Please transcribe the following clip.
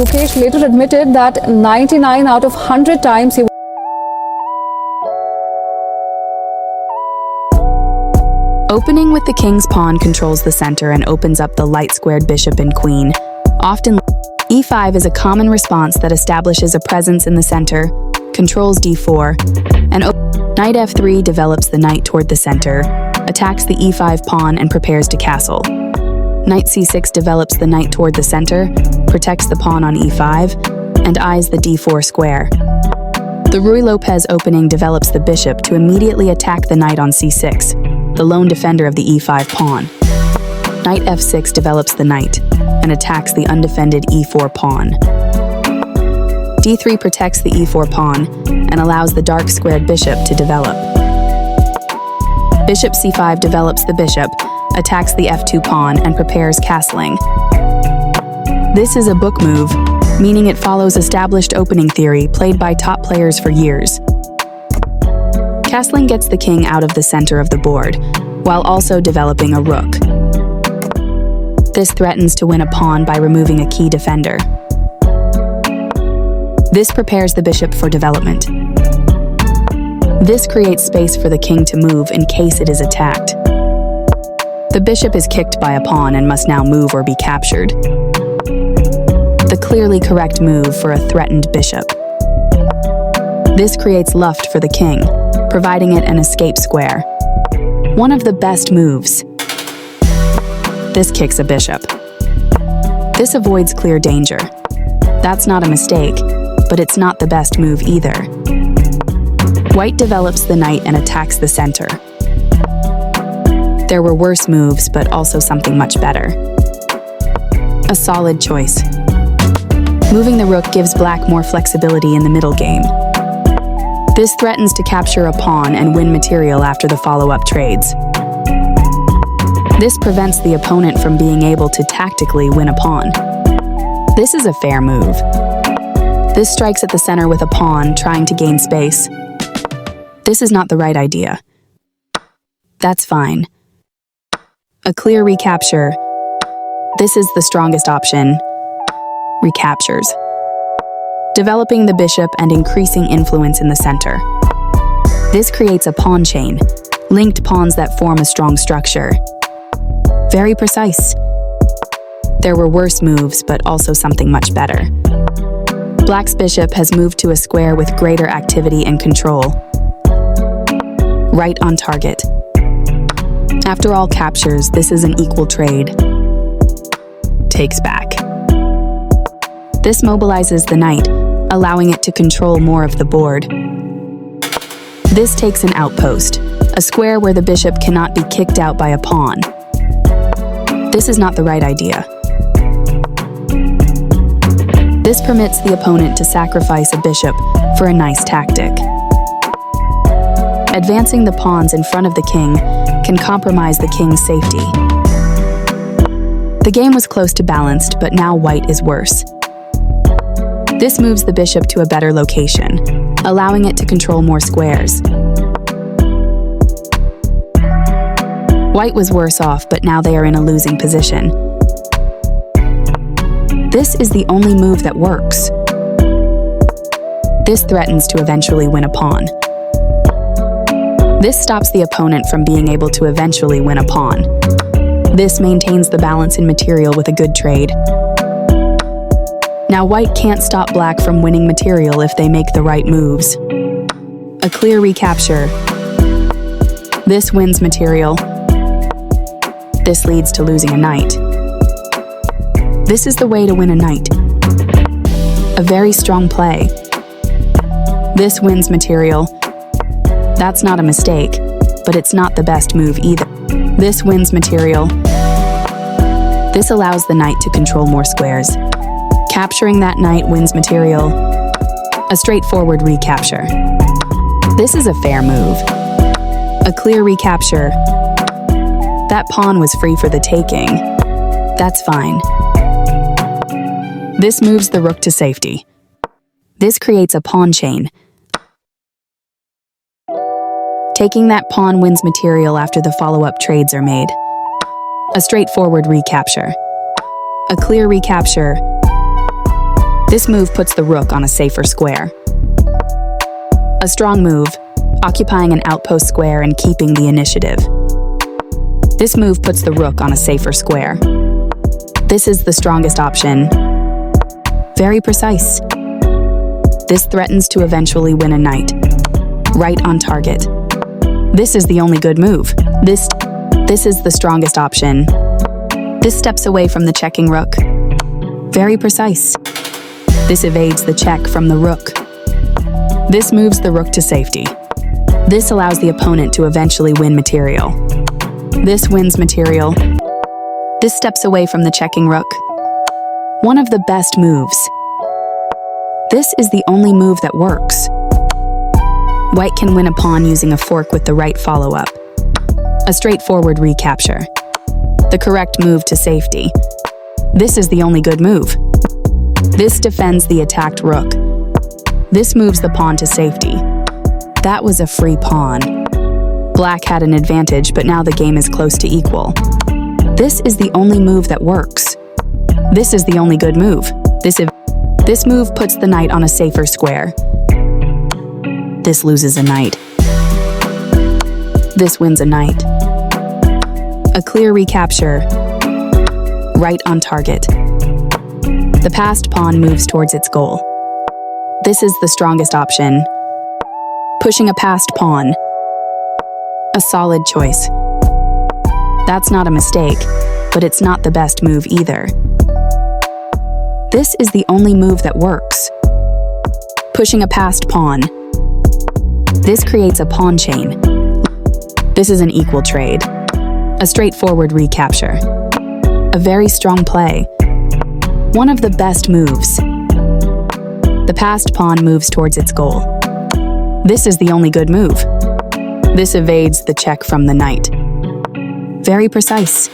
Gukesh later admitted that 99 out of 100 times he Opening with the king's pawn controls the center and opens up the light-squared bishop and queen. Often, e5 is a common response that establishes a presence in the center, controls d4, and knight f3 develops the knight toward the center, attacks the e5 pawn and prepares to castle. Knight c6 develops the knight toward the center, protects the pawn on e5, and eyes the d4 square. The Lopez opening develops the bishop to immediately attack the knight on c6, the lone defender of the e5 pawn. Knight f6 develops the knight and attacks the undefended e4 pawn. d3 protects the e4 pawn and allows the dark squared bishop to develop. Bishop c5 develops the bishop, attacks the f2 pawn, and prepares castling. This is a book move, meaning it follows established opening theory played by top players for years. Castling gets the king out of the center of the board, while also developing a rook. This threatens to win a pawn by removing a key defender. This prepares the bishop for development. This creates space for the king to move in case it is attacked. The bishop is kicked by a pawn and must now move or be captured. The clearly correct move for a threatened bishop. This creates luft for the king, providing it an escape square. One of the best moves. This kicks a bishop. This avoids clear danger. That's not a mistake, but it's not the best move either. White develops the knight and attacks the center. There were worse moves, but also something much better. A solid choice. Moving the rook gives black more flexibility in the middle game. This threatens to capture a pawn and win material after the follow-up trades. This prevents the opponent from being able to tactically win a pawn. This is a fair move. This strikes at the center with a pawn, trying to gain space. This is not the right idea. That's fine. A clear recapture. This is the strongest option. Recaptures. Developing the bishop and increasing influence in the center. This creates a pawn chain, linked pawns that form a strong structure. Very precise. There were worse moves, but also something much better. Black's bishop has moved to a square with greater activity and control. Right on target. After all captures, this is an equal trade. Takes back. This mobilizes the knight, allowing it to control more of the board. This takes an outpost, a square where the bishop cannot be kicked out by a pawn. This is not the right idea. This permits the opponent to sacrifice a bishop for a nice tactic. Advancing the pawns in front of the king can compromise the king's safety. The game was close to balanced, but now white is worse. This moves the bishop to a better location, allowing it to control more squares. White was worse off, but now they are in a losing position. This is the only move that works. This threatens to eventually win a pawn. This stops the opponent from being able to eventually win a pawn. This maintains the balance in material with a good trade. Now white can't stop black from winning material if they make the right moves. A clear recapture. This wins material. This leads to losing a knight. This is the way to win a knight. A very strong play. This wins material. That's not a mistake, but it's not the best move either. This wins material. This allows the knight to control more squares. Capturing that knight wins material. A straightforward recapture. This is a fair move. A clear recapture. That pawn was free for the taking. That's fine. This moves the rook to safety. This creates a pawn chain. Taking that pawn wins material after the follow-up trades are made. A straightforward recapture. A clear recapture. This move puts the rook on a safer square. A strong move, occupying an outpost square and keeping the initiative. This move puts the rook on a safer square. This is the strongest option. Very precise. This threatens to eventually win a knight. Right on target. This is the only good move. This is the strongest option. This steps away from the checking rook. Very precise. This evades the check from the rook. This moves the rook to safety. This allows the opponent to eventually win material. This wins material. This steps away from the checking rook. One of the best moves. This is the only move that works. White can win a pawn using a fork with the right follow-up. A straightforward recapture. The correct move to safety. This is the only good move. This defends the attacked rook. This moves the pawn to safety. That was a free pawn. Black had an advantage, but now the game is close to equal. This is the only move that works. This is the only good move. This move puts the knight on a safer square. This loses a knight. This wins a knight. A clear recapture. Right on target. The passed pawn moves towards its goal. This is the strongest option. Pushing a passed pawn. A solid choice. That's not a mistake, but it's not the best move either. This is the only move that works. Pushing a passed pawn. This creates a pawn chain. This is an equal trade. A straightforward recapture. A very strong play. One of the best moves. The passed pawn moves towards its goal. This is the only good move. This evades the check from the knight. Very precise.